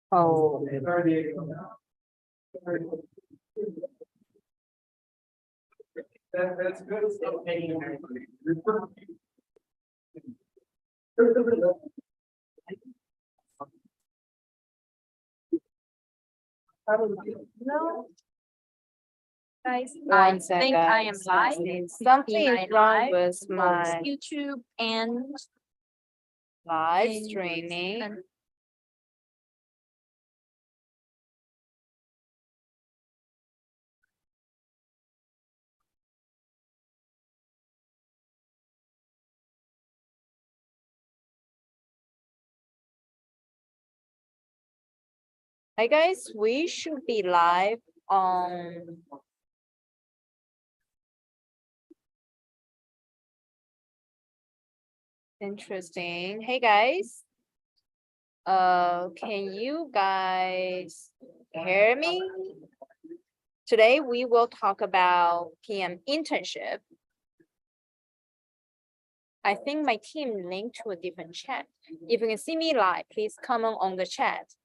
Oh. That's good. No. Guys, One second. I think I am live. Something is wrong with on my YouTube and live streaming. Hi guys, we should be live on interesting. Hey guys. Can you guys hear me? Today we will talk about PM internship. I think my team linked to a different chat. If you can see me live, please comment on the chat.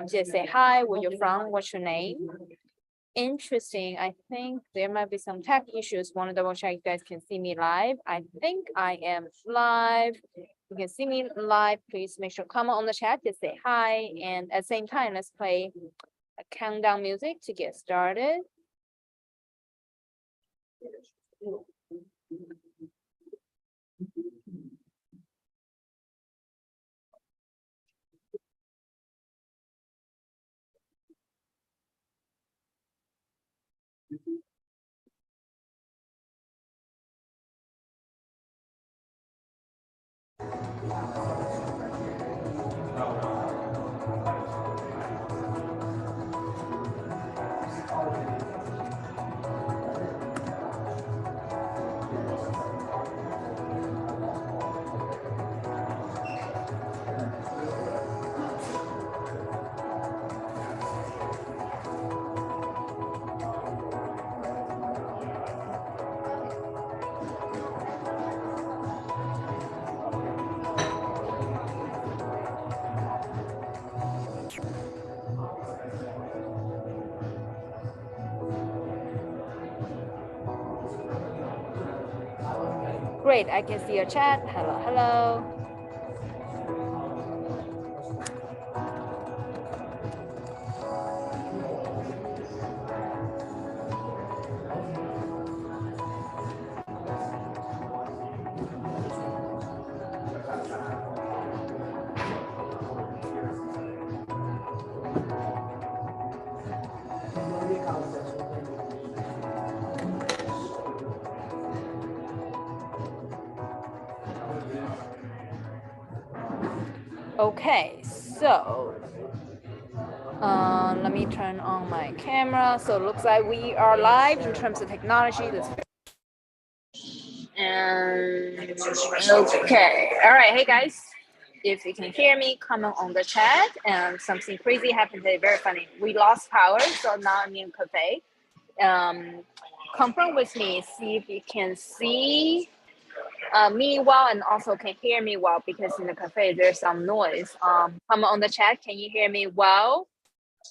Just say hi, where you're from, what's your name. Interesting. I think there might be some tech issues. Want to double check you guys can see me live. I think I am live. You can see me live. Please make sure comment on the chat. Just say hi. And at the same time, let's play a countdown music to get started. Great, I can see your chat. Hello, hello. Okay, so let me turn on my camera. So it looks like we are live in terms of technology. And okay, all right, hey guys, if you can hear me, comment on the chat. And something crazy happened today, very funny. We lost power, so now I'm in cafe. Confirm with me, see if you can see me well and also can hear me well, because in the cafe there's some noise. Comment on the chat, can you hear me well?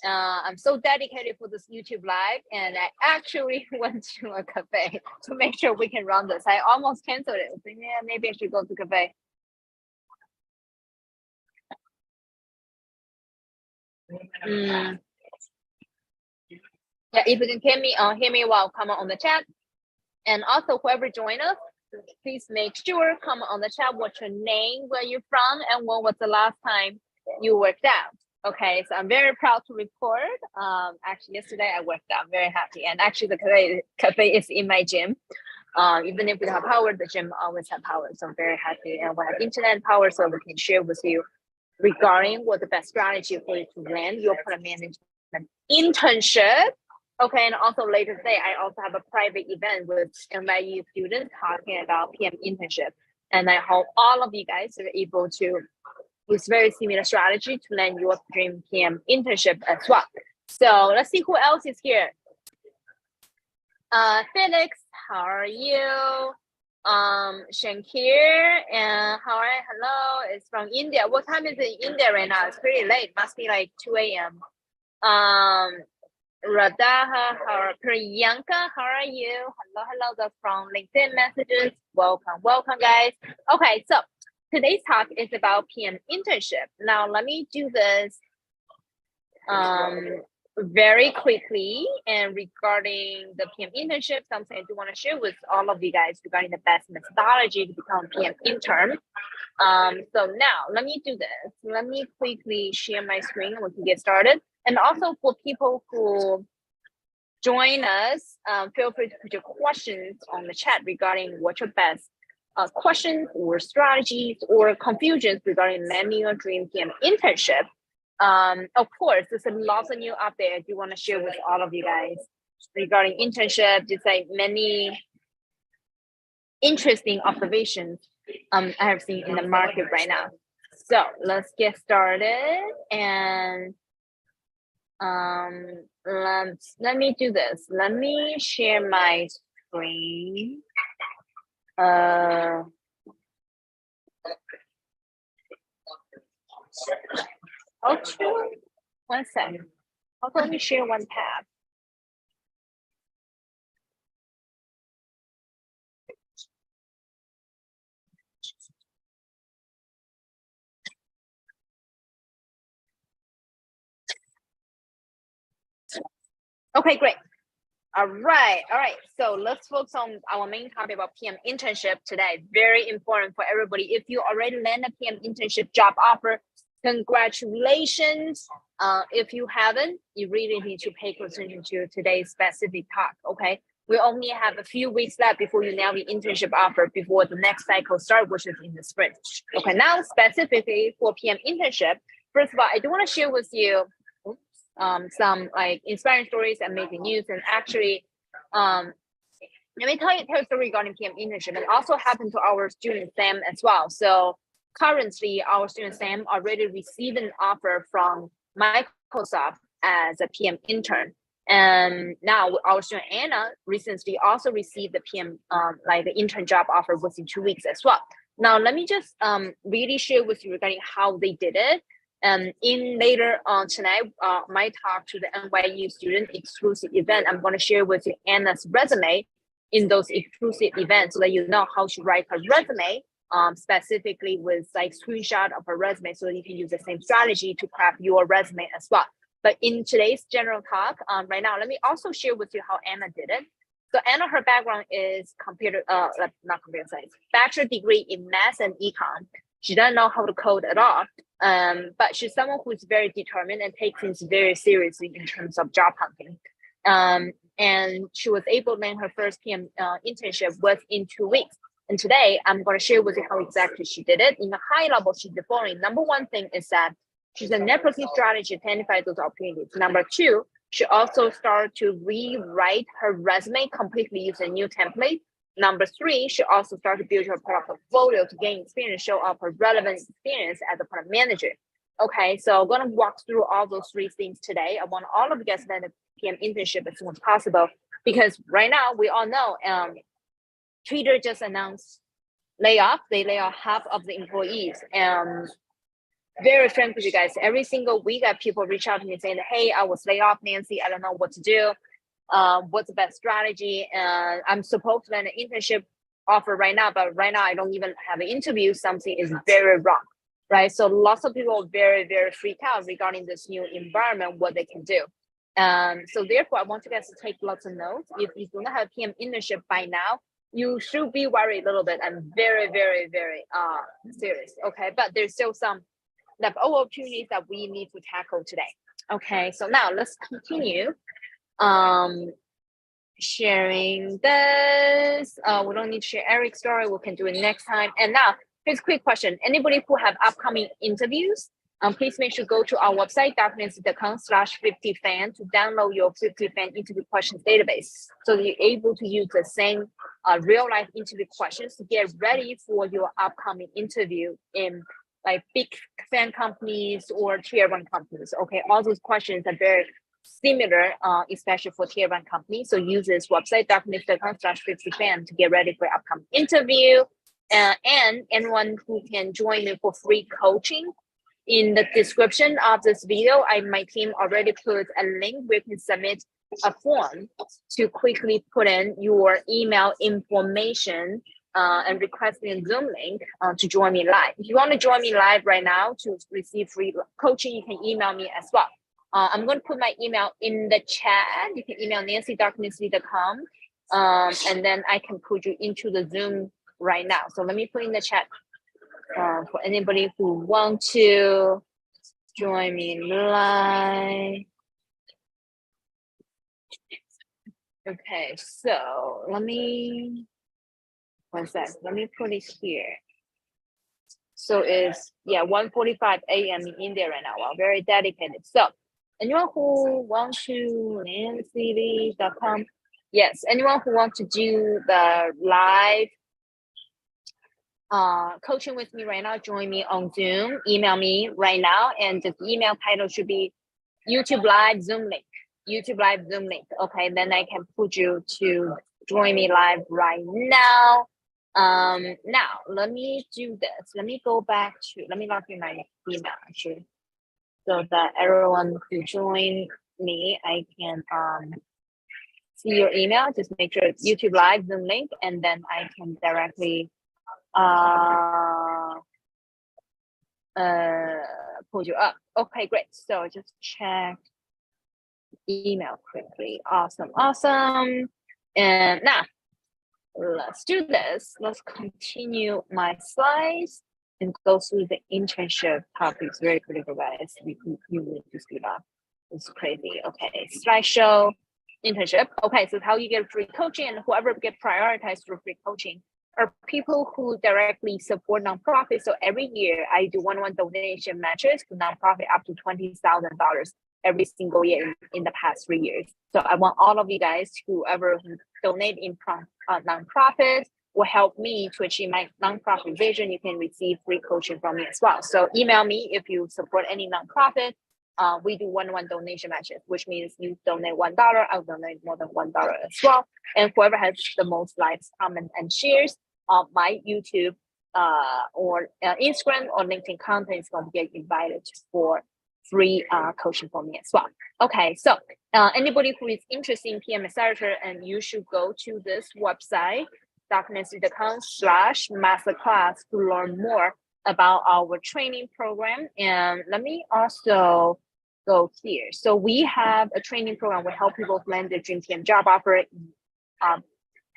I'm so dedicated for this YouTube live, and I actually went to a cafe to make sure we can run this. I almost canceled it. So yeah, maybe I should go to cafe. Yeah, if you can hear me well, comment on the chat. And also whoever joined us, please make sure comment on the chat what's your name, where you're from, and when was the last time you worked out. Okay, so I'm very proud to report. Actually, yesterday I worked out, very happy. And actually, the cafe is in my gym. Even if we have power, the gym always have power. So I'm very happy. And we have internet power, so we can share with you regarding what the best strategy for you to land your product management internship. Okay, and also later today, I also have a private event with NYU students talking about PM internship. And I hope all of you guys are able to use very similar strategy to land your dream PM internship as well. So let's see who else is here. Felix, how are you? Shankir and hello, it's from India. What time is it in India right now? It's pretty late. Must be like 2 a.m. Radha, Priyanka, how are you? Hello, that's from LinkedIn messages. Welcome, guys. Okay, so today's talk is about PM internship. Now, let me do this very quickly. And regarding the PM internship, something I do want to share with all of you guys regarding the best methodology to become PM intern. So now let me do this. Let me quickly share my screen and we can get started. And also for people who join us, feel free to put your questions on the chat regarding what your best questions or strategies or confusions regarding landing your dream PM internship. Of course, there's lots of new updates I do want to share with all of you guys regarding internship, just like many interesting observations I have seen in the market right now. So let's get started and let me do this. Let me share my screen. Okay, 1 second. Also, let me share one tab. Okay, great. All right. So let's focus on our main topic about PM internship today. Very important for everybody. If you already land a PM internship job offer, congratulations. If you haven't, you really need to pay close attention to today's specific talk. Okay. We only have a few weeks left before you nail the internship offer before the next cycle starts, which is in the spring. Okay. Now, specifically for PM internship, first of all, I do want to share with you some like inspiring stories, amazing news, and actually, let me tell you a story regarding PM internship. It also happened to our student Sam as well. So currently, our student Sam already received an offer from Microsoft as a PM intern, and now our student Anna recently also received the PM like the intern job offer within 2 weeks as well. Now, let me just really share with you regarding how they did it. In later on tonight, my talk to the NYU student exclusive event, I'm going to share with you Anna's resume in those exclusive events so that you know how to write her resume, specifically with like screenshot of her resume so that you can use the same strategy to craft your resume as well. But in today's general talk, right now, let me also share with you how Anna did it. So Anna, her background is not computer science, bachelor degree in math and econ. She doesn't know how to code at all. But she's someone who's very determined and takes things very seriously in terms of job hunting. And she was able to land her first PM internship within 2 weeks. And today I'm going to share with you how exactly she did it. In a high level, she did the following. Number one thing is that she's a networking strategy to identify those opportunities. Number two, she also started to rewrite her resume completely using a new template. Number three, she also started to build her product portfolio to gain experience, show off her relevant experience as a product manager. Okay, so I'm going to walk through all those three things today. I want all of you guys to land a PM internship as soon as possible because right now we all know Twitter just announced layoff. They lay off half of the employees. Very frank with you guys, every single week I have people reach out to me saying, hey, I was laid off, Nancy. I don't know what to do. What's the best strategy? And I'm supposed to land an internship offer right now, but right now I don't even have an interview. Something is very wrong, right? So lots of people are very, very freaked out regarding this new environment, what they can do. So therefore, I want you guys to take lots of notes. If you do not have PM internship by now, you should be worried a little bit. I'm very, very, very serious, okay? But there's still some opportunities that we need to tackle today. Okay, so now let's continue sharing this. We don't need to share Eric's story. We can do it next time. And now here's a quick question. Anybody who have upcoming interviews, please make sure to go to our website, darkness.com/50fan to download your 50fan interview questions database. So that you're able to use the same real life interview questions to get ready for your upcoming interview in like big fan companies or tier 1 companies. Okay, all those questions are very similar, especially for tier 1 companies. So use this website, darkness.com/50fan to get ready for upcoming interview. And anyone who can join me for free coaching, in the description of this video, my team already put a link where you can submit a form to quickly put in your email information and request a Zoom link to join me live. If you want to join me live right now to receive free coaching, you can email me as well. I'm going to put my email in the chat. You can email nancy.nancy.com, and then I can put you into the Zoom right now. So let me put in the chat for anybody who want to join me live. Okay, so let me, one sec, let me put it here. So it's, 1:45 a.m. in India right now. Wow, very dedicated. So anyone who wants to, nancy.com. Yes, anyone who wants to do the live coaching with me right now, join me on Zoom, email me right now, and the email title should be YouTube Live Zoom link. YouTube Live Zoom link. Okay, then I can put you to join me live right now. Now let me do this. Let me go back to, let me log in my email actually, so that everyone who join me, I can see your email. Just make sure it's YouTube Live Zoom link, and then I can directly pull you up. Okay, great. So just check email quickly. Awesome. And now let's do this. Let's continue my slides and go through the internship topics. Very critical, guys. You need to speed up. It's crazy. Okay, slideshow, internship. Okay, so how you get free coaching, and whoever get prioritized for free coaching are people who directly support nonprofits. So every year I do one-on-one donation matches to nonprofit up to $20,000 every single year in the past 3 years. So I want all of you guys, whoever donate in nonprofit, will help me to achieve my nonprofit vision. You can receive free coaching from me as well. So email me if you support any nonprofit. We do one-on-one donation matches, which means you donate $1, I'll donate more than $1 as well. And whoever has the most likes, comments, and shares on my YouTube or Instagram or LinkedIn content is going to get invited for free coaching from me as well. Okay, so anybody who is interested in PM Accelerator, and you should go to this website, darkness.com/masterclass, to learn more about our training program. And let me also go here. So we have a training program. We help people land their dream PM job offer in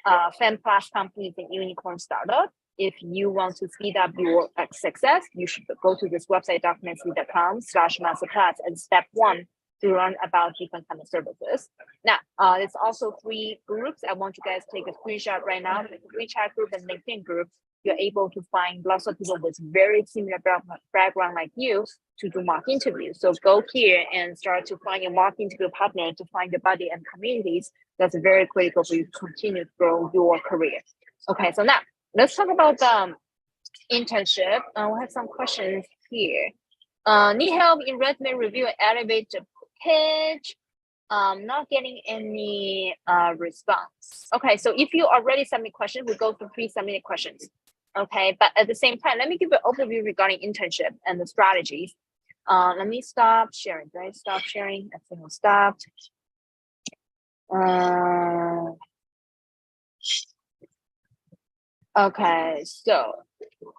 FAANG companies and unicorn startup. If you want to speed up your success, you should go to this website, darkness.com/masterclass, and step 1 to learn about different kind of services. Now, there's also 3 groups. I want you guys to take a screenshot right now. The WeChat group and LinkedIn group. You're able to find lots of people with very similar background like you to do mock interviews. So go here and start to find your mock interview partner, to find your buddy and communities. That's very critical for you to continue to grow your career. Okay, so now let's talk about the internship. We have some questions here. Need help in resume review and elevate the pitch. Not getting any response. Okay, so if you already submit questions, we go through pre-submitted questions. Okay, but at the same time, let me give you an overview regarding internship and the strategies. Let me stop sharing. Did I stop sharing? I think I stopped. Okay, so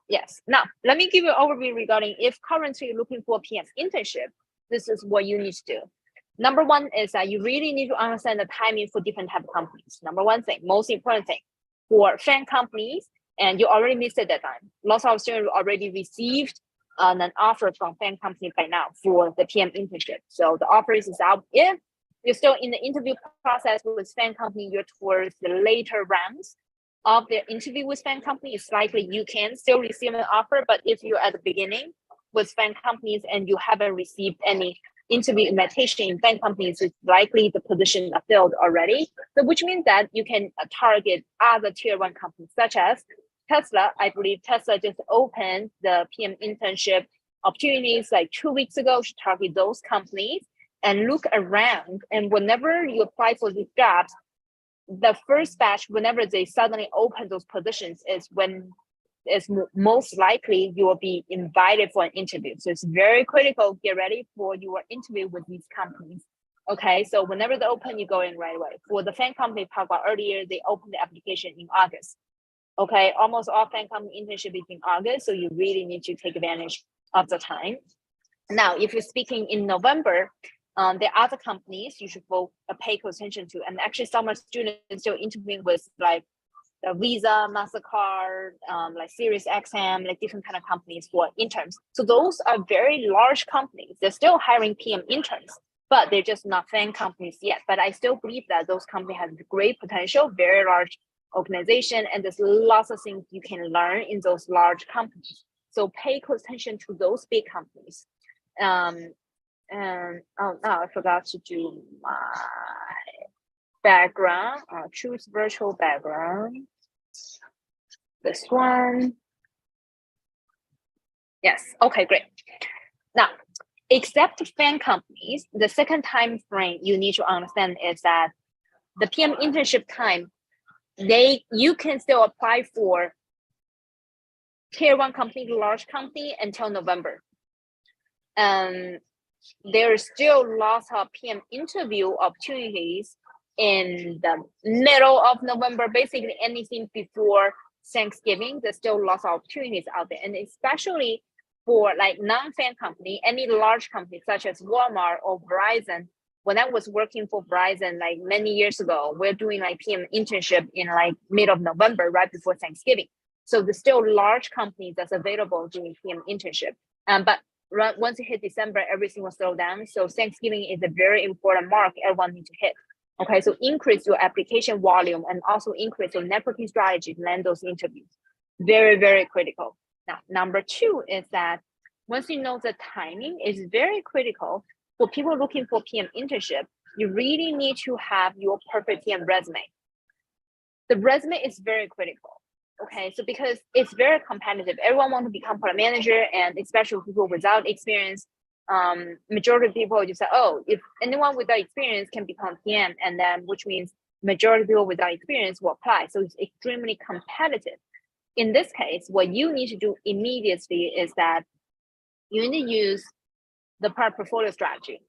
yes. Now, let me give you an overview regarding if currently you're looking for a PM internship, this is what you need to do. Number 1 is that you really need to understand the timing for different type of companies. Number 1 thing, most important thing, for FAANG companies, and you already missed the deadline. Lots of students already received an offer from FAANG company by now for the PM internship. So the offer is out. If you're still in the interview process with FAANG company, you're towards the later rounds of their interview with FAANG company, it's likely you can still receive an offer. But if you're at the beginning with FAANG companies and you haven't received any interview invitation in FAANG companies, it's likely the position are filled already. So which means that you can target other tier 1 companies such as Tesla. I believe Tesla just opened the PM internship opportunities like 2 weeks ago. Should target those companies. and look around. And whenever you apply for these jobs, the first batch, whenever they suddenly open those positions, is when it's most likely you will be invited for an interview. So it's very critical. Get ready for your interview with these companies. Okay, so whenever they open, you go in right away. For the FAANG company talked about earlier, they opened the application in August. Okay, almost all FAANG company internship is in August, so you really need to take advantage of the time. Now, if you're speaking in November, there are other companies you should pay close attention to. And actually, summer students still interviewing with like the Visa, Mastercard, like Sirius XM, like different kind of companies for interns. So those are very large companies. They're still hiring PM interns, but they're just not FAANG companies yet. But I still believe that those companies have great potential, very large organization, and there's lots of things you can learn in those large companies. So pay close attention to those big companies. And oh no, I forgot to do my background. Choose virtual background. This one. Yes. Okay, great. Now, except FAANG companies, the second time frame you need to understand is that the PM internship time, you can still apply for tier 1 company, large company until November. There's still lots of PM interview opportunities in the middle of November. Basically anything before Thanksgiving, there's still lots of opportunities out there. And especially for like non-FAANG company, any large company such as Walmart or Verizon. When I was working for Verizon like many years ago, we're doing like PM internship in like mid of November, right before Thanksgiving. So there's still large companies that's available doing PM internship. But once you hit December, everything will slow down. So Thanksgiving is a very important mark everyone needs to hit. Okay, so increase your application volume and also increase your networking strategy to land those interviews. Very, very critical. Now, number 2 is that once you know the timing is very critical for people looking for PM internship, you really need to have your perfect PM resume. The resume is very critical. Okay, so because it's very competitive, everyone wants to become product manager, and especially people without experience. Majority of people just say, oh, if anyone without experience can become PM, and then which means majority of people without experience will apply. So it's extremely competitive. In this case, what you need to do immediately is that you need to use the product portfolio strategy.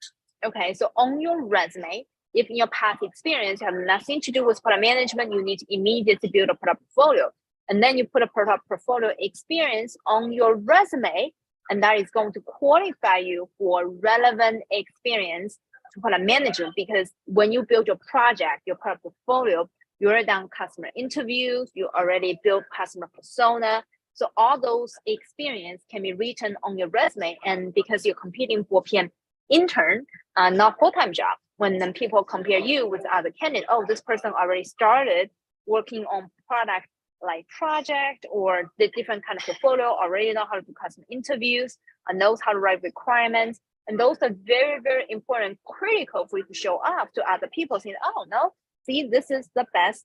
Okay, so on your resume, if in your past experience have nothing to do with product management, you need to immediately build a product portfolio. And then you put a product portfolio experience on your resume, and that is going to qualify you for relevant experience to product management. Because when you build your project, your product portfolio, you already done customer interviews, you already built customer persona. So all those experience can be written on your resume. And because you're competing for PM intern, not full-time job, when then people compare you with other candidates, oh, this person already started working on product like project or the different kind of portfolio, already know how to do customer interviews, and knows how to write requirements. And those are very, very important, critical for you to show up to other people saying, oh, no, see, this is the best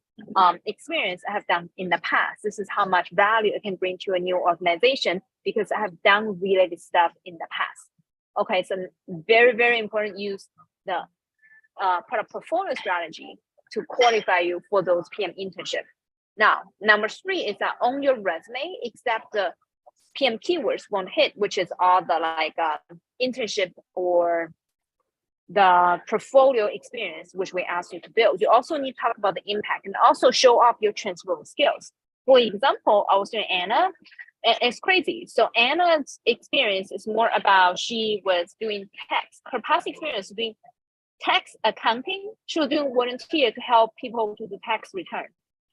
experience I have done in the past. This is how much value I can bring to a new organization because I have done related stuff in the past. Okay, so very, very important, use the product portfolio strategy to qualify you for those PM internship. Now, number 3 is that on your resume, except the PM keywords won't hit, which is all the like internship or the portfolio experience, which we asked you to build. You also need to talk about the impact and also show off your transferable skills. For example, I was doing Anna, and it's crazy. So Anna's experience is more about she was doing tax. Her past experience doing tax accounting. She was doing volunteer to help people to do tax return.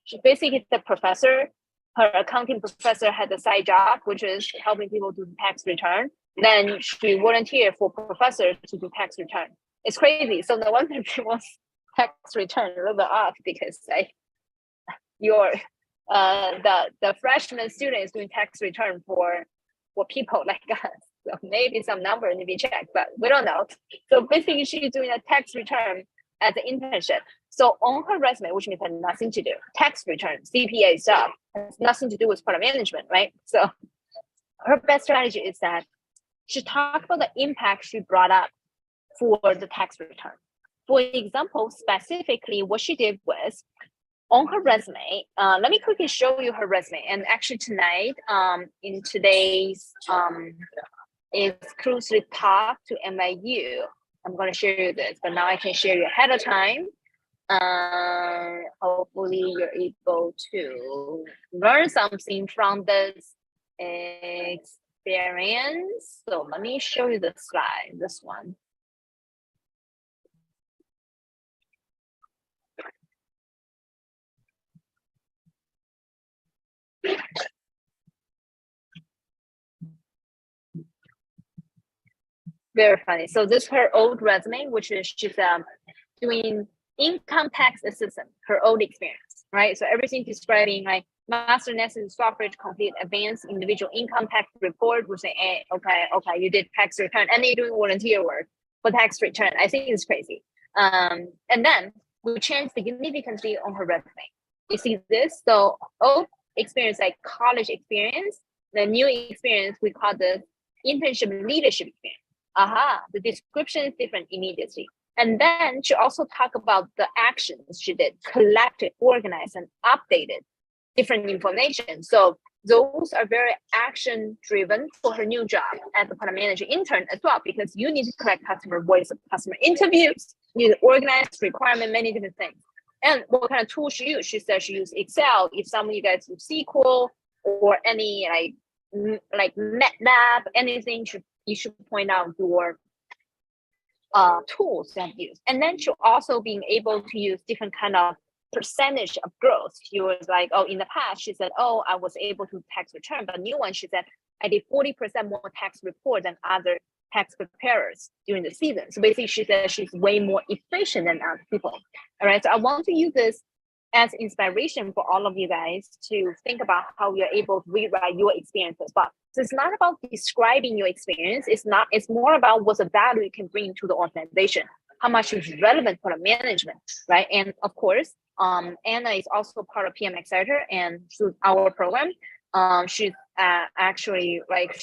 She basically the professor, her accounting professor had a side job, which is helping people do tax return. Then she volunteered for professors to do tax return. It's crazy. So no wonder people's tax return a little bit off because the freshman student is doing tax return for people like us. So maybe some number need to be checked, but we don't know. So basically she's doing a tax return as an internship. So on her resume, which means has nothing to do, tax return, CPA stuff, has nothing to do with product management, right? So her best strategy is that she talked about the impact she brought up for the tax return. For example, specifically what she did was on her resume, let me quickly show you her resume. And actually tonight, in today's exclusive talk to NYU, I'm going to share you this, but now I can share you ahead of time. Hopefully you're able to learn something from this experience. So let me show you the slide, this one. Very funny. So this is her old resume, which is she's doing income tax assistant, her old experience, right? So everything describing like master necessary software to complete advanced individual income tax report. We say, hey, okay, you did tax return, and you're doing volunteer work for tax return. I think it's crazy. And then we changed significantly on her resume. You see this? So old experience, like college experience, the new experience we call the internship leadership experience. The description is different immediately. And then she also talked about the actions she did, collected, organized, and updated different information. So those are very action driven for her new job as a product manager intern as well, because you need to collect customer voice, customer interviews, you need to organize requirement, many different things. And what kind of tool she used? She said she used Excel. If some of you guys use SQL or any like MATLAB, anything, you should point out your tools that you use. And then she'll also being able to use different kind of percentage of growth. She was like, oh, in the past, she said, oh, I was able to tax return. But new one, she said, I did 40% more tax report than other tax preparers during the season. So basically, she said she's way more efficient than other people. All right. So I want to use this as inspiration for all of you guys to think about how you're able to rewrite your experience as well. So it's not about describing your experience. It's more about what's the value you can bring to the organization, how much is relevant for the management, right? And of course, Anna is also part of PM Accelerator, and through our program, she's actually like,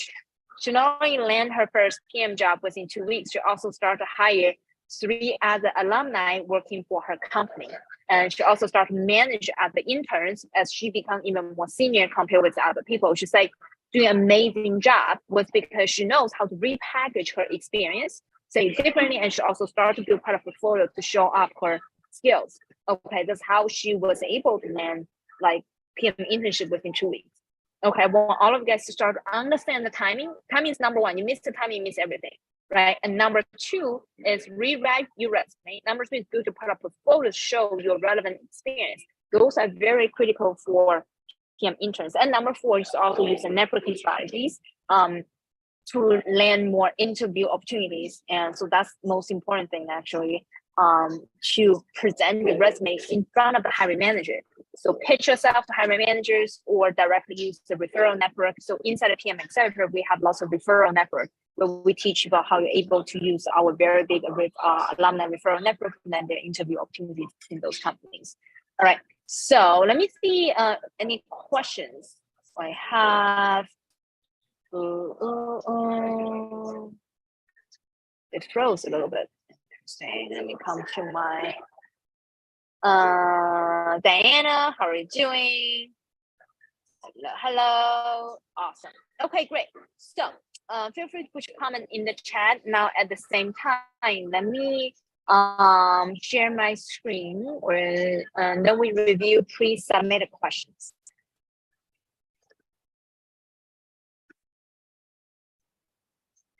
she not only landed her first PM job within 2 weeks, she also started to hire 3 other alumni working for her company. And she also started to manage other interns as she become even more senior compared with the other people. She's like doing an amazing job was because she knows how to repackage her experience, say it differently, and she also started to build part of portfolio to show up her skills. Okay, that's how she was able to land like PM internship within 2 weeks. Okay, I want all of you guys to start to understand the timing. Timing is number one. You miss the timing, you miss everything, right? And number 2 is rewrite your resume. Number 3 is build a part of portfolio to show your relevant experience. Those are very critical for PM interns. And number 4 is also use the networking strategies to land more interview opportunities. And so that's the most important thing actually, to present your resume in front of the hiring manager. So pitch yourself to hiring managers or directly use the referral network. So inside of PM Accelerator, we have lots of referral network where we teach about how you're able to use our very big alumni referral network and then their interview opportunities in those companies. All right, so let me see any questions I have. It froze a little bit. Let me come to my Diana, how are you doing? Hello. Awesome. Okay, great. So feel free to put your comment in the chat. Now at the same time, let me share my screen and then we review pre-submitted questions.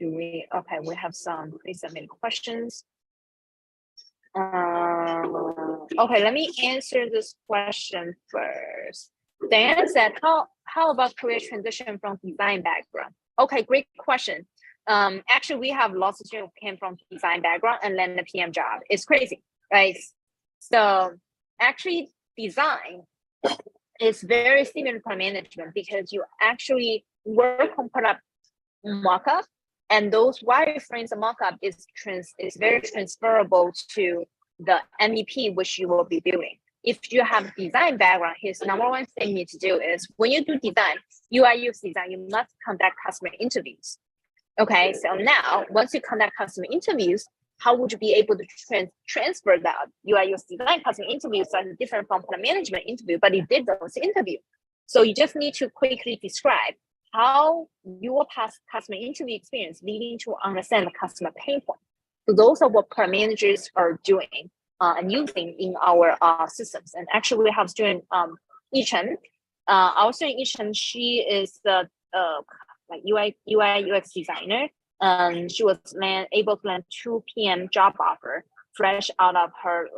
We have some pre-submitted questions. Okay, let me answer this question first. Diana said, how about career transition from design background? Okay, great question. Actually, we have lots of students who came from design background and landed a PM job. It's crazy, right? So actually, design is very similar to management because you actually work on product mock-up, and those wireframes and mock-up is very transferable to the MVP which you will be building. If you have design background, here's number one thing you need to do is when you do design, UI UX design, you must conduct customer interviews. Okay, so now once you conduct customer interviews, how would you be able to transfer that UI UX design customer interview slightly different from product management interview, but you did those interview. So you just need to quickly describe how your past customer interview experience leading to understand the customer pain point. So those are what product managers are doing and using in our systems. And actually we have student Yichen. Our student Yichen, she is the like UI UX designer. And she was able to land 2 PM job offer fresh out of her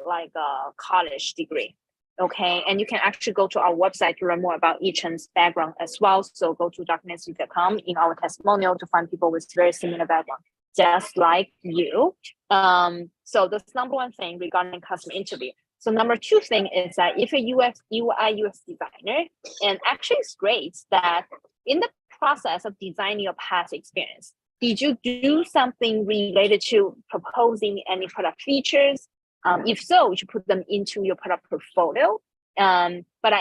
college degree. Okay, and you can actually go to our website to learn more about Yichen's background as well. So go to darknessy.com in our testimonial to find people with very similar background, just like you. So that's number one thing regarding customer interview. So number two thing is that if a UI UX designer, and actually it's great that in the process of designing your past experience, did you do something related to proposing any product features? If so, you should put them into your product portfolio. But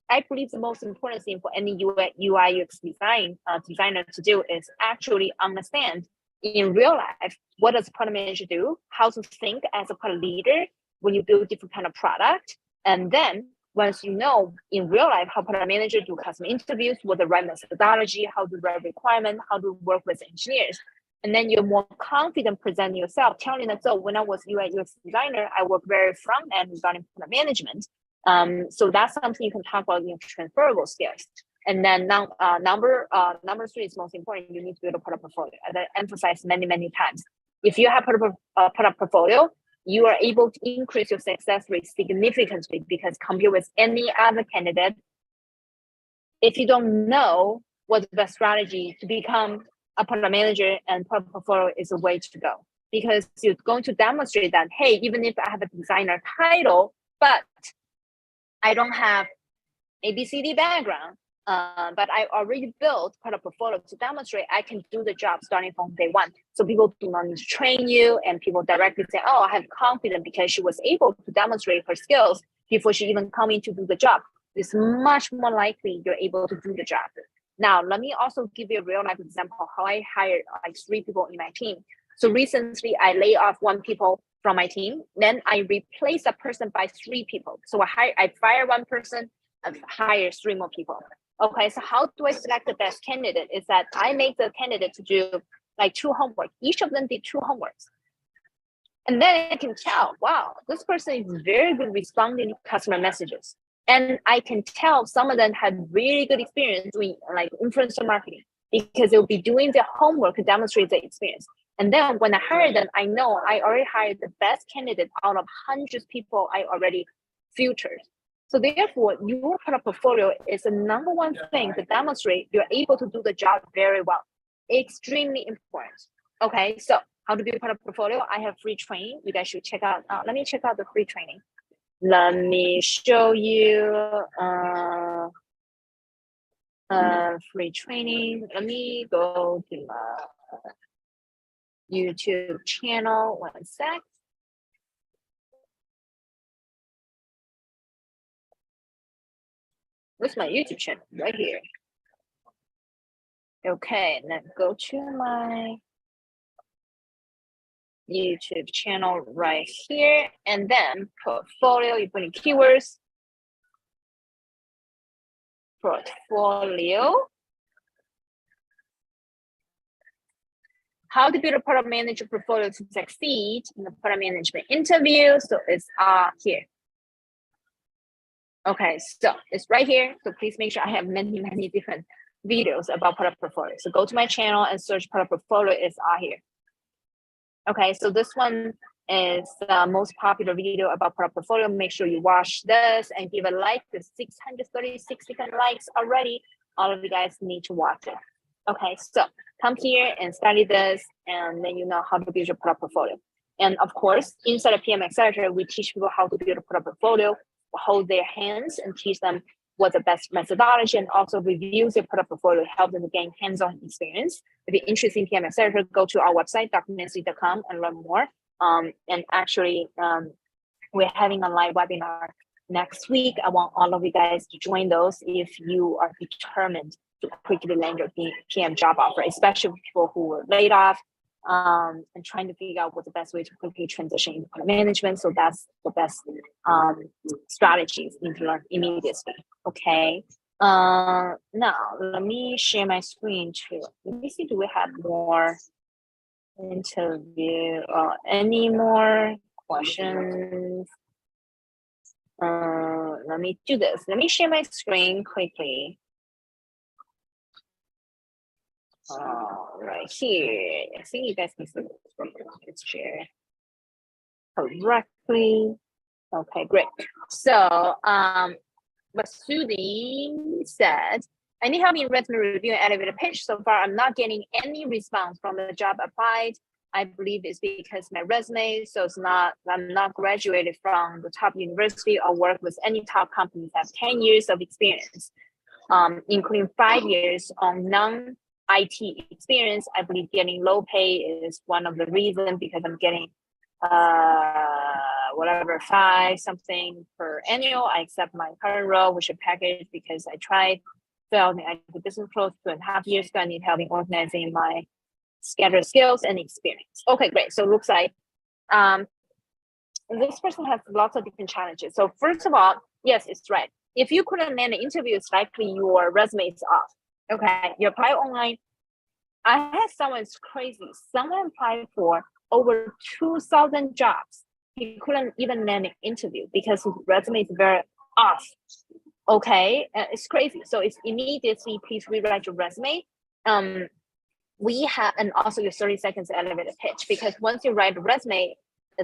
I believe the most important thing for any UI UX designer to do is actually understand in real life, what does a product manager do? How to think as a product leader when you build different kind of product. And then once you know in real life how product manager do customer interviews, what the right methodology, how to write requirement, how to work with engineers. And then you're more confident presenting yourself, telling them, so when I was UI UX designer, I worked very front end regarding product management. So that's something you can talk about in transferable skills. And then now, number 3 is most important. You need to build a product portfolio. As I emphasized many times, if you have a product portfolio, you are able to increase your success rate significantly because compared with any other candidate, if you don't know what the best strategy to become a product manager and product portfolio is a way to go, because you're going to demonstrate that, hey, even if I have a designer title, but I don't have ABCD background, but I already built product portfolio to demonstrate I can do the job starting from day one. So people do not need to train you, and people directly say, oh, I have confidence because she was able to demonstrate her skills before she even come in to do the job. It's much more likely you're able to do the job. Now, let me also give you a real life example how I hired like 3 people in my team. So recently I laid off 1 people from my team. Then I replaced that person by 3 people. So I fired 1 person and hired 3 more people. Okay, so how do I select the best candidate? Is that I make the candidate to do like 2 homework. Each of them did 2 homeworks. And then I can tell, wow, this person is very good responding to customer messages. And I can tell some of them had really good experience doing like influencer marketing because they'll be doing their homework to demonstrate their experience. And then when I hire them, I know I already hired the best candidate out of hundreds of people I already filtered. So therefore, your product portfolio is the number 1 thing to demonstrate you're able to do the job very well. Extremely important. Okay, so how to build a product portfolio? I have free training. You guys should check out. Let me check out the free training. Let me show you free training. Let me go to my YouTube channel. 1 sec. Where's my YouTube channel? Right here. Okay, and then go to my YouTube channel right here, and then portfolio, you put in keywords, portfolio. How to build a product manager portfolio to succeed in the product management interview. So it's here. Okay, so it's right here. So please make sure I have many different videos about product portfolio. So go to my channel and search product portfolio. It's here. Okay, so this one is the most popular video about product portfolio. Make sure you watch this and give a like. There's 636 different likes already. All of you guys need to watch it. Okay, so come here and study this, and then you know how to build your product portfolio. And of course, inside of PM Accelerator, we teach people how to build a product portfolio, hold their hands and teach them what the best methodology, and also review their product portfolio, help them to gain hands-on experience. If you're interested in PM Accelerator, go to our website, drnessy.com, and learn more. And actually, we're having a live webinar next week. I want all of you guys to join those if you are determined to quickly land your PM job offer, especially people who were laid off, and trying to figure out what's the best way to quickly transition into product management. So that's the best strategies you need to learn immediately. Okay. Now let me share my screen too. Let me see, do we have more interview or any more questions? Let me do this. Let me share my screen quickly. Right here. I think you guys can see this. Let's share correctly. Okay, great. So, what Sudhi said, I need help in resume review and elevator pitch. So far, I'm not getting any response from the job applied. I believe it's because my resume, so I'm not graduated from the top university or work with any top companies that have 10 years of experience, including 5 years on non-IT experience. I believe getting low pay is one of the reasons, because I'm getting whatever 5 something per annual. I accept my current role, which is a package, because I tried, failed, I did business close 2.5 years ago. I need help in organizing my scattered skills and experience. Okay, great. So it looks like this person has lots of different challenges. So first of all, yes, it's right. If you couldn't land an interview, it's likely your resume is off. Okay, you apply online. I had someone's crazy. Someone applied for over 2,000 jobs. He couldn't even land an interview because his resume is very off. Okay, it's crazy. So it's immediately, please rewrite your resume. We have, and also your 30 seconds elevator pitch, because once you write a resume,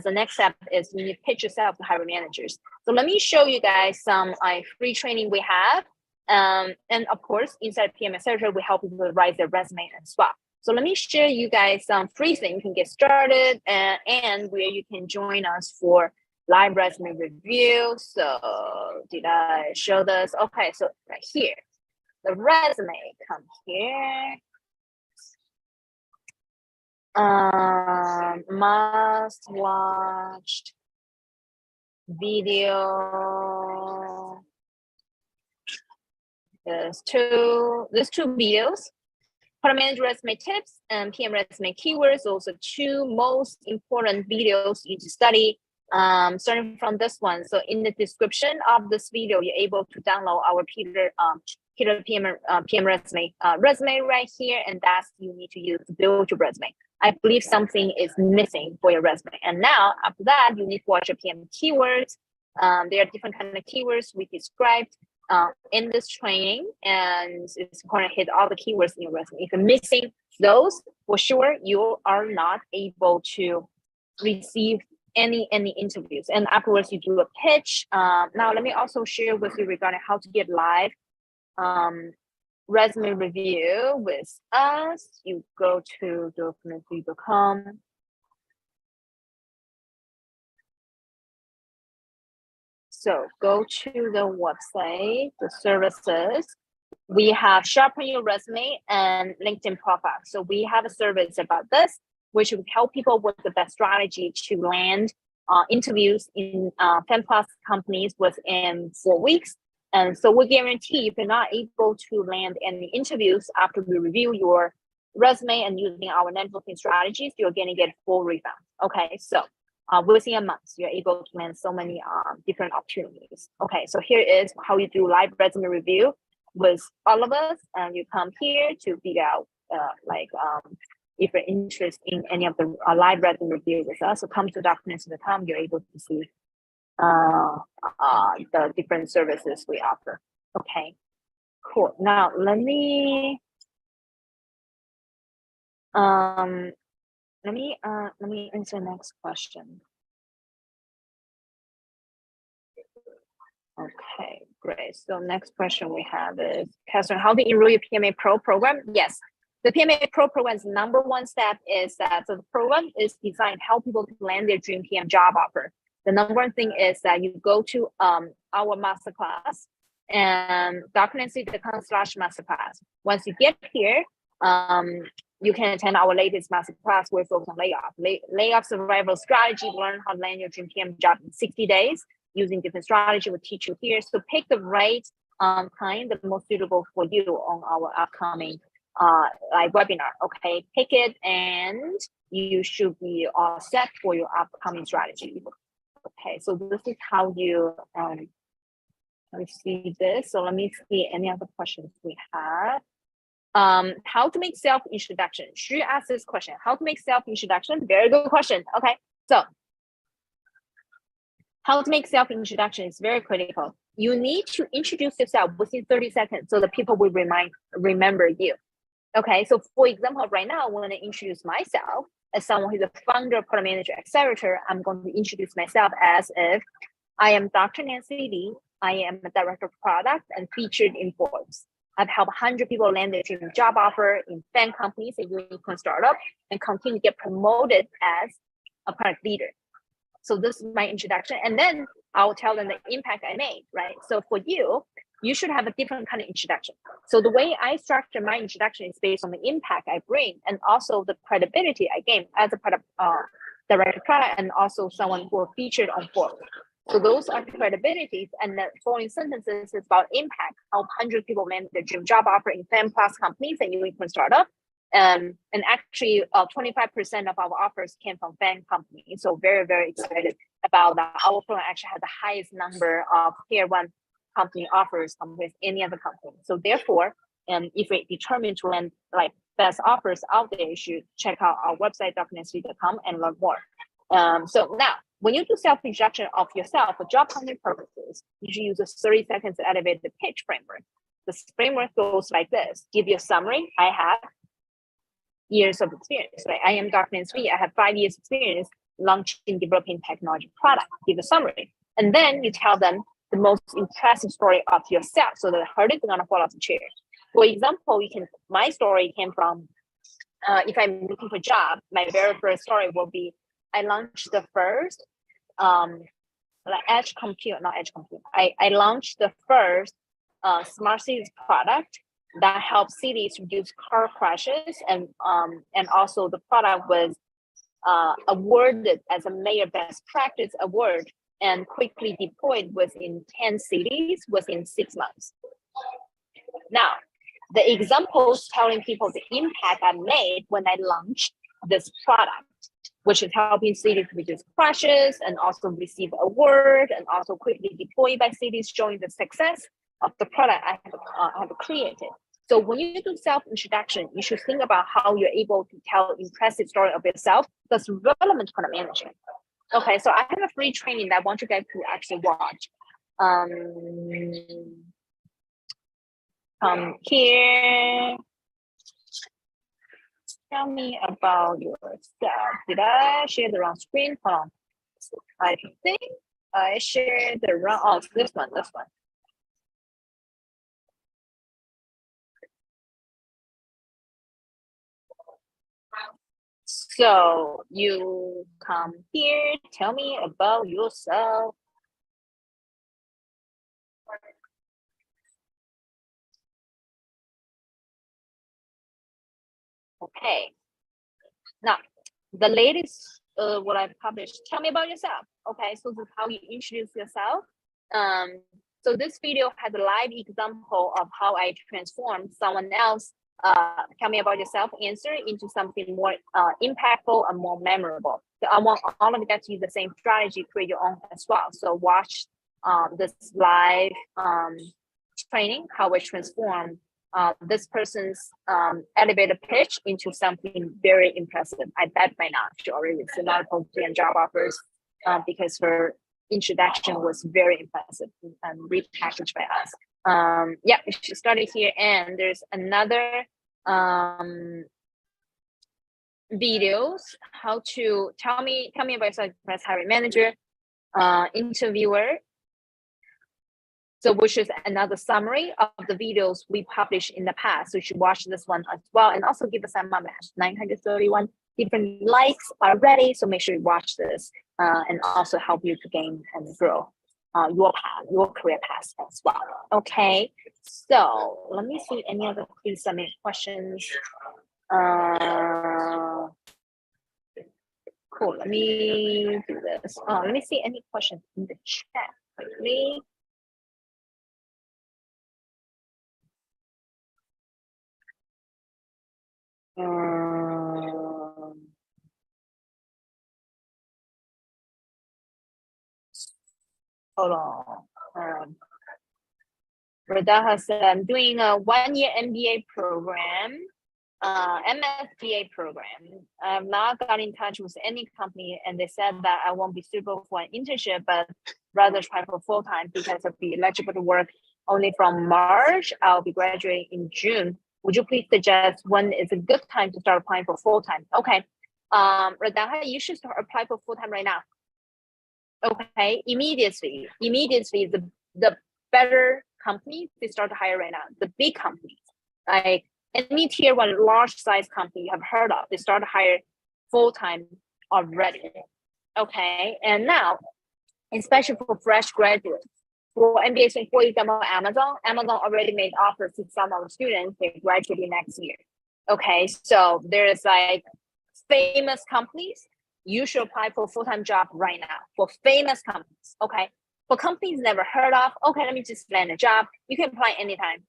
the next step is you need to pitch yourself to hiring managers. So let me show you guys some free training we have. And of course, inside PM Internship, we help people write their resume and swap. So let me share you guys some free things you can get started, and where you can join us for live resume review. So did I show this? Okay, so right here, the resume, come here. Must watched video. There's two videos. Product manager resume tips and PM resume keywords. Those are 2 most important videos you need to study. Starting from this one. So in the description of this video, you're able to download our Peter PM resume right here, and that's you need to use to build your resume. I believe something is missing for your resume. And now after that, you need to watch your PM keywords. There are different kind of keywords we described in this training, and it's going to hit all the keywords in your resume. If you're missing those, for sure, you are not able to receive any interviews. And afterwards, you do a pitch. Now, let me also share with you regarding how to get live resume review with us. You go to documentary.com. So go to the website, the services. We have Sharpen Your Resume and LinkedIn Profile. So we have a service about this, which will help people with the best strategy to land interviews in 10+ companies within 4 weeks. And so we guarantee if you're not able to land any interviews after we review your resume and using our networking strategies, you're going to get full refund. Okay, so within a month, you're able to land so many different opportunities. Okay, so here is how you do live resume review with all of us, and you come here to figure out if you're interested in any of the live resume review with us. So come to documents.com, you're able to see the different services we offer. Okay, cool. Now let me answer the next question. Okay, great. So next question we have is, Catherine, how to enroll your PMA Pro program? Yes, the PMA Pro program's number 1 step is that the program is designed to help people to land their dream PM job offer. The number 1 thing is that you go to our Masterclass and documency.com/Masterclass. Once you get here, you can attend our latest Masterclass where we focus on layoff survival strategy, learn how to land your dream PM job in 60 days using different strategy. We'll teach you here. So pick the right time, the most suitable for you on our upcoming like webinar. Okay, pick it and you should be all set for your upcoming strategy. Okay, so this is how you let me see this. So let me see any other questions we have. How to make self-introduction? Should you ask this question? How to make self-introduction? Very good question. Okay, so how to make self-introduction is very critical. You need to introduce yourself within 30 seconds so that people will remember you. Okay, so for example, right now, when I introduce myself as someone who's a founder, product manager, etc., I'm going to introduce myself as if I am Dr. Nancy Lee. I am a director of product and featured in Forbes. I've helped 100 people land their dream job offer in FAANG companies, a unicorn startup, and continue to get promoted as a product leader. So this is my introduction. And then I'll tell them the impact I made, right? So for you, you should have a different kind of introduction. So the way I structure my introduction is based on the impact I bring and also the credibility I gain as a product director of product and also someone who are featured on Forbes. So those are the credibilities, and the following sentences is about impact. Help 100 people land their dream job offer in FAANG plus companies and unicorn startup. And actually, 25% of our offers came from FAANG companies. So very, very excited about that. Our program actually has the highest number of tier 1 company offers compared with any other company. So therefore, if we determine to land like best offers out there, you should check out our website, drnancy.com, and learn more. So now, when you do self-introduction of yourself for job hunting purposes, you should use a 30 seconds elevated pitch framework. This framework goes like this: give you a summary. I have years of experience, right? I am Dr. Nancy. I have 5 years experience launching, developing technology product. Give a summary, and then you tell them the most impressive story of yourself, so that heard it, they're gonna fall off the chair. For example, my story came from if I'm looking for a job, my very first story will be I launched the first edge compute, not edge compute. I launched the first smart cities product that helps cities reduce car crashes, and also the product was awarded as a mayor best practice award and quickly deployed within 10 cities within 6 months. Now, the examples telling people the impact I made when I launched this product, which is helping cities reduce crashes and also receive award and also quickly deployed by cities, showing the success of the product I have created. So when you do self-introduction, you should think about how you're able to tell impressive story of yourself that's relevant to product management. Okay, so I have a free training that I want you guys to actually watch. Come here. Tell me about yourself. Did I share the wrong screen? Hold on. I think I shared the wrong. Oh, it's this one. So you come here. Tell me about yourself. Okay. Now, the latest what I published. Tell me about yourself. Okay, so this is how you introduce yourself. So this video has a live example of how I transformed someone else. Tell me about yourself answer into something more impactful and more memorable. So I want all of you guys to use the same strategy, create your own as well. So watch this live training, how we transform this person's elevator pitch into something very impressive. I bet by now she already received a lot of posting and job offers because her introduction was very impressive and repackaged by us. Yeah, she started here, and there's another videos how to tell me about yourself, press hiring manager, interviewer. So which is another summary of the videos we published in the past. So you should watch this one as well, and also give us a match. 931 different likes already. So make sure you watch this and also help you to gain and grow your career path as well. Okay. So let me see any other please submit questions. Cool. Let me do this. Let me see any questions in the chat quickly. Hold on. Radaha said, I'm doing a 1-year MBA program, MSBA program. I've not got in touch with any company, and they said that I won't be suitable for an internship, but rather try for full-time because I'll be eligible to work only from March. I'll be graduating in June. Would you please suggest when is a good time to start applying for full-time? Okay. Radaha, you should start apply for full-time right now. Okay, immediately. The better companies, they start to hire right now. The big companies, like any tier 1 large size company you have heard of, they start to hire full-time already. Okay, and now, especially for fresh graduates, for MBA, so for example, Amazon already made offers to some of the students they graduating next year. Okay, so there's like famous companies, you should apply for a full-time job right now for famous companies. Okay, for companies never heard of, okay, let me just land a job. You can apply anytime.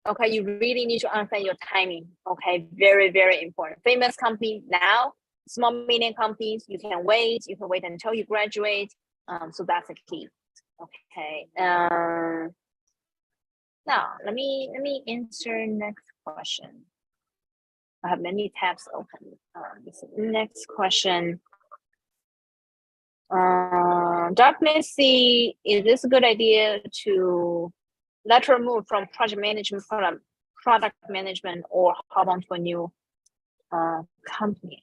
Okay, you really need to understand your timing. Okay, very, very important. Famous companies now, small, medium companies, you can wait until you graduate. So that's the key. Okay. Now let me answer next question. I have many tabs open. This is next question. Darkness C, is this a good idea to lateral move from project management, product management, or hop on to a new company?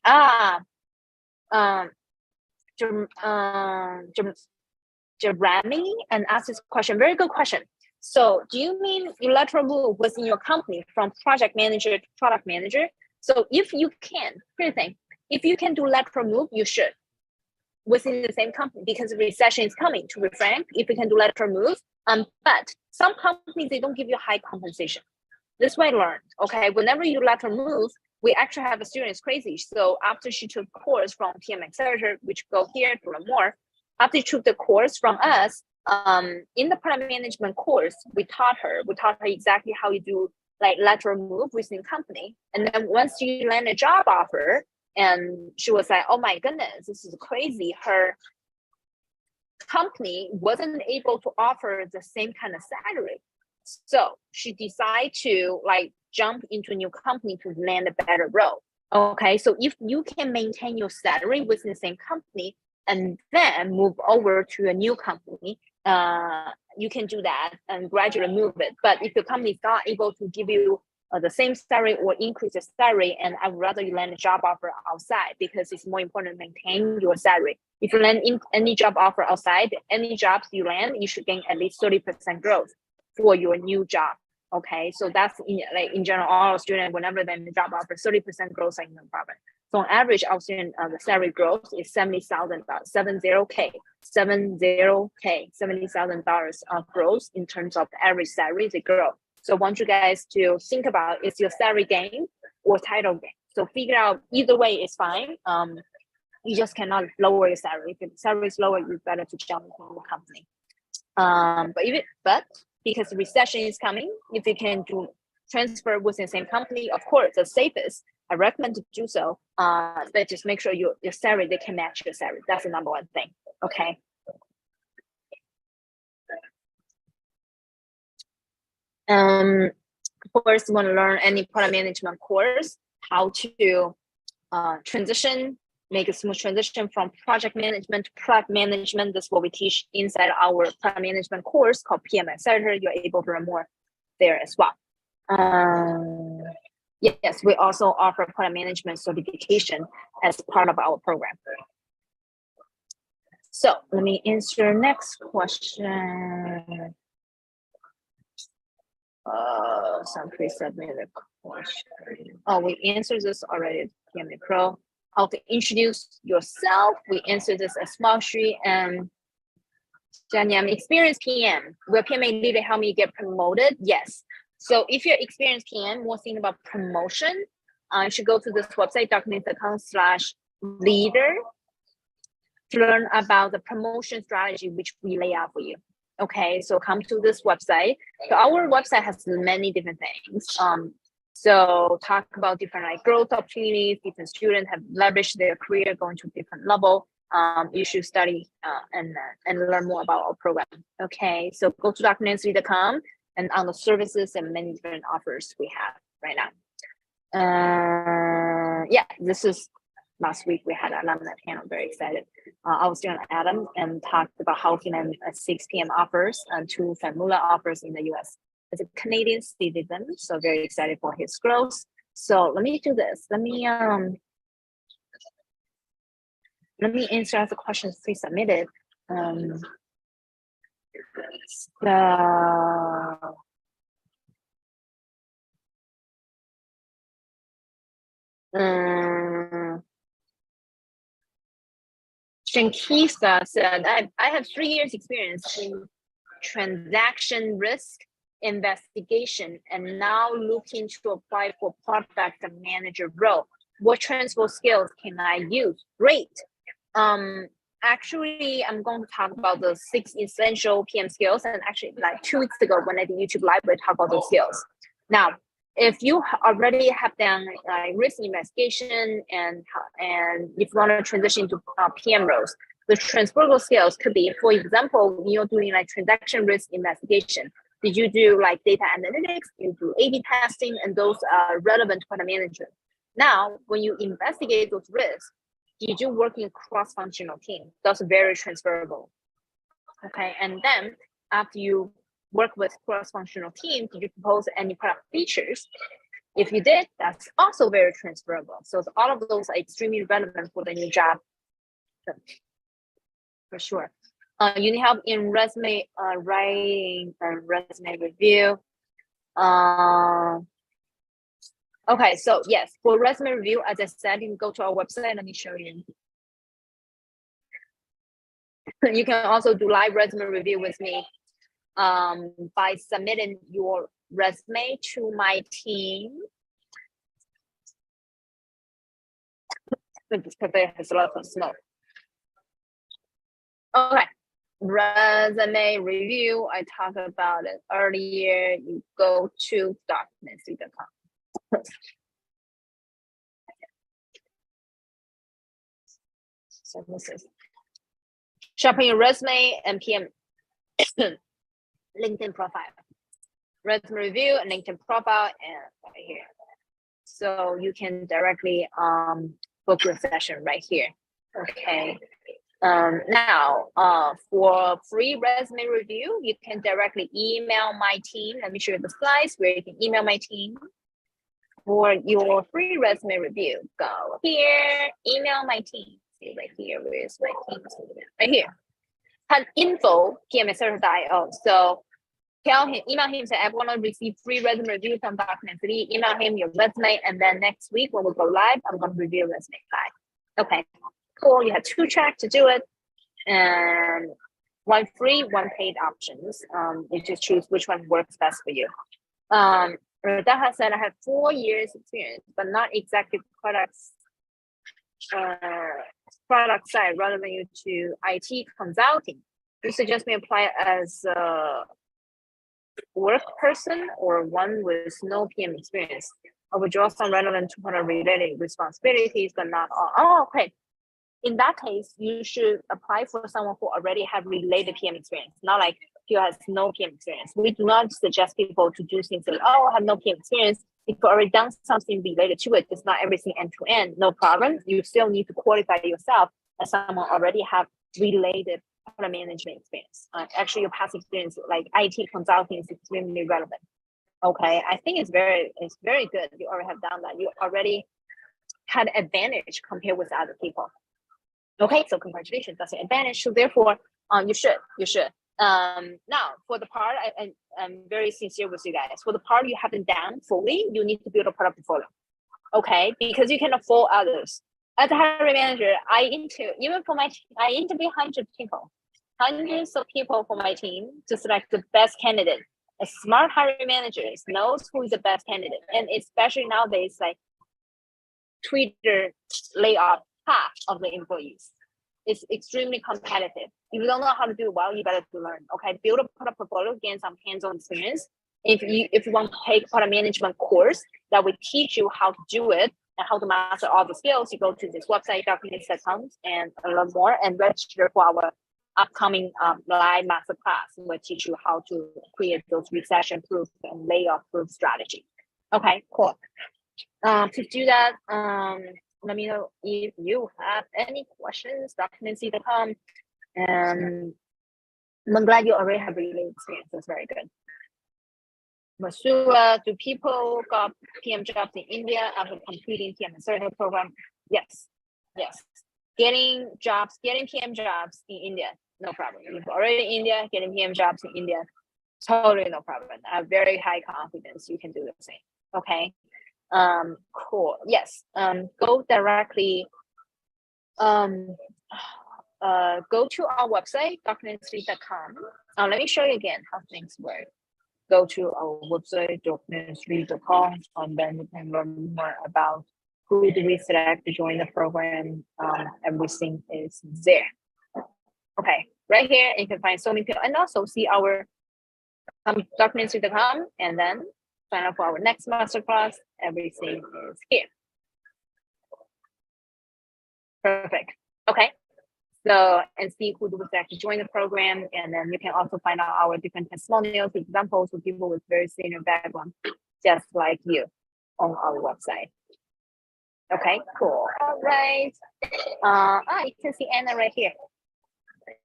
Jeremy and asked this question, very good question. So do you mean you lateral move within your company from project manager to product manager? So if you can, here's the thing, if you can do lateral move, you should within the same company because the recession is coming, to be frank, if you can do lateral move. But some companies, they don't give you high compensation. This way I learned, okay, whenever you lateral move, we actually have a student, it's crazy. So after she took course from PM Intern, which go here to learn more, after she took the course from us, in the product management course, we taught her exactly how you do like lateral move within company. And then once you land a job offer, and she was like, oh my goodness, this is crazy. Her company wasn't able to offer the same kind of salary. So she decided to like jump into a new company to land a better role. Okay, so if you can maintain your salary within the same company and then move over to a new company, you can do that and gradually move it. But if your company is not able to give you the same salary or increase the salary, and I would rather you land a job offer outside because it's more important to maintain your salary. If you land in any job offer outside, any jobs you land, you should gain at least 30% growth for your new job. Okay, so that's in general, all our students, whenever they land a job offer, 30% growth are no problem. So on average, our student the salary growth is $70,000, $70,000 of growth in terms of average salary they grow. So I want you guys to think about, is your salary gain or title gain? So figure out either way is fine. You just cannot lower your salary. If the salary is lower, you better to jump into a company. But because the recession is coming, if you can do transfer within the same company, of course, the safest. I recommend to do so. But just make sure your salary, they can match your salary. That's the number one thing. Okay. First, you want to learn any product management course, how to transition, make a smooth transition from project management to product management. That's what we teach inside our product management course called PM Intern. You're able to learn more there as well. Yes, we also offer product management certification as part of our program. So let me answer next question. Some pre-submitted question. Oh, we answered this already. PMA Pro. How to introduce yourself. We answered this as Small Street and Jenny. I'm experienced PM. Will PMA Leader help me get promoted? Yes. So if you're experienced PM, more thinking about promotion, you should go to this website, darkness.com/leader, to learn about the promotion strategy which we lay out for you. Okay, so come to this website. So our website has many different things. So talk about different like growth opportunities, different students have leveraged their career going to a different level. You should study and learn more about our program. Okay, so go to drnancy.com and on the services and many different offers we have right now. Yeah, this is last week we had an alumni panel, very excited. I was doing Adam and talked about how he and 6 PM offers and 2 Famula offers in the US as a Canadian citizen, so very excited for his growth. So let me do this. Let me answer the questions pre-submitted. Shankisa said, I have 3 years experience in transaction risk investigation and now looking to apply for product manager role. What transferable skills can I use? Great. Actually, I'm going to talk about the 6 essential PM skills, and actually like 2 weeks ago when I did YouTube live, I talked about those skills. Now, if you already have done risk investigation and if you want to transition to PM roles, the transferable skills could be, for example, you're doing like transaction risk investigation. Did you do like data analytics? You do A/B testing, and those are relevant to product management. Now, when you investigate those risks, did you work in a cross-functional team? That's very transferable. Okay, and then after you work with cross-functional team, did you propose any product features? If you did, that's also very transferable. So all of those are extremely relevant for the new job, for sure. You need help in resume writing and resume review. Okay, so yes, for resume review, as I said, you can go to our website. Let me show you. You can also do live resume review with me by submitting your resume to my team. This cafe has a lot of smoke. Okay, resume review. I talked about it earlier. You go to documentsy.com. So this is sharpen your resume and PM LinkedIn profile. Resume review and LinkedIn profile and right here. So you can directly book your session right here. Okay. Now, for free resume review, you can directly email my team. Let me show you the slides where you can email my team for your free resume review. Go here, email my team. See right here, where is my team? Right here. Have info PMService.io. So tell him, email him, say, I want to receive free resume review from Documentsy. Email him your resume, and then next week when we go live, I'm going to review your resume live. Okay, cool. You have 2 tracks to do it, and 1 free, 1 paid options. You just choose which one works best for you. Radaha said, I have 4 years experience, but not exactly product side, rather than you to IT consulting. You suggest me apply as a work person or one with no PM experience. I would draw some relevant to product related responsibilities, but not all. Oh, okay. In that case, you should apply for someone who already have related PM experience, not like who has no PM experience. We do not suggest people to do things like, oh, I have no PM experience. If you've already done something related to it, it's not everything end to end, no problem. You still need to qualify yourself as someone already have related product management experience. Actually, your past experience, like IT consulting, is extremely relevant. Okay, I think it's very good. You already have done that. You already had advantage compared with other people. Okay, so congratulations, that's an advantage. So therefore, you should. Now for the part, I'm very sincere with you guys. For the part you haven't done fully, you need to build a product portfolio. Okay, because you can afford others. As a hiring manager, I interview hundreds of people for my team to select the best candidate. A smart hiring manager knows who is the best candidate, and especially nowadays, like Twitter layoff half of the employees. It's extremely competitive. If you don't know how to do it well, you better to learn. Okay, build a product portfolio, gain some hands-on experience, If you want to take product management course that will teach you how to do it and how to master all the skills, you go to this website, documents.com, and learn more and register for our upcoming live masterclass. We'll teach you how to create those recession-proof and layoff-proof strategy. Okay, cool. To do that, let me know if you have any questions. Documents.com, and I'm glad you already have related experience. That's very good. Masura, do people got PM jobs in India after completing PM Internship program? Yes, yes. Getting PM jobs in India, no problem. If you're already in India, getting PM jobs in India, totally no problem. I have very high confidence you can do the same. Okay. Cool. Yes. Go directly. Go to our website, documentary.com. Let me show you again how things work. Go to our website, documentary.com, and then you can learn more about who do we select to join the program. Everything is there. Okay, right here you can find so many people, and also see our documentary.com, and then sign up for our next masterclass. Everything is here. Perfect. Okay. So, and see who would like to join the program, and then you can also find out our different testimonials, examples of people with very senior background, just like you, on our website. Okay, cool. All right. You can see Anna right here.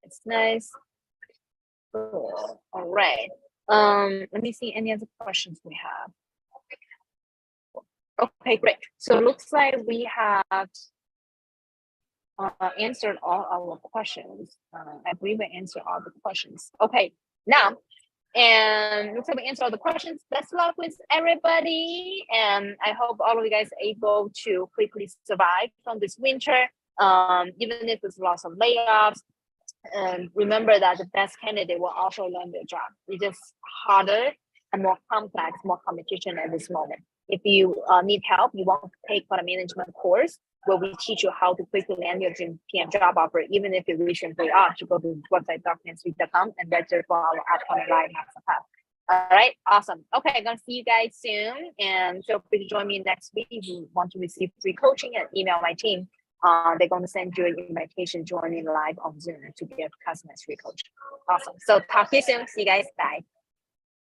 It's nice. Cool. All right. Let me see any other questions we have. Okay, great. So it looks like we have answered all our questions. I believe we answered all the questions. Okay, now, and looks like we answered all the questions. Best luck with everybody, and I hope all of you guys are able to quickly survive from this winter, even if there's lots of layoffs. And remember that the best candidate will also learn their job. It's just harder and more complex, more competition at this moment. If you need help, you want to take product management course, where we teach you how to quickly land your dream PM job offer, even if you recently are, to go to the website documentary.com and register for our upcoming live masterclass. All right, awesome. Okay, I'm gonna see you guys soon, and feel free to join me next week if you want to receive free coaching and email my team. They're gonna send you an invitation joining live on Zoom to get customized free coaching. Awesome. So talk to you soon. See you guys. Bye.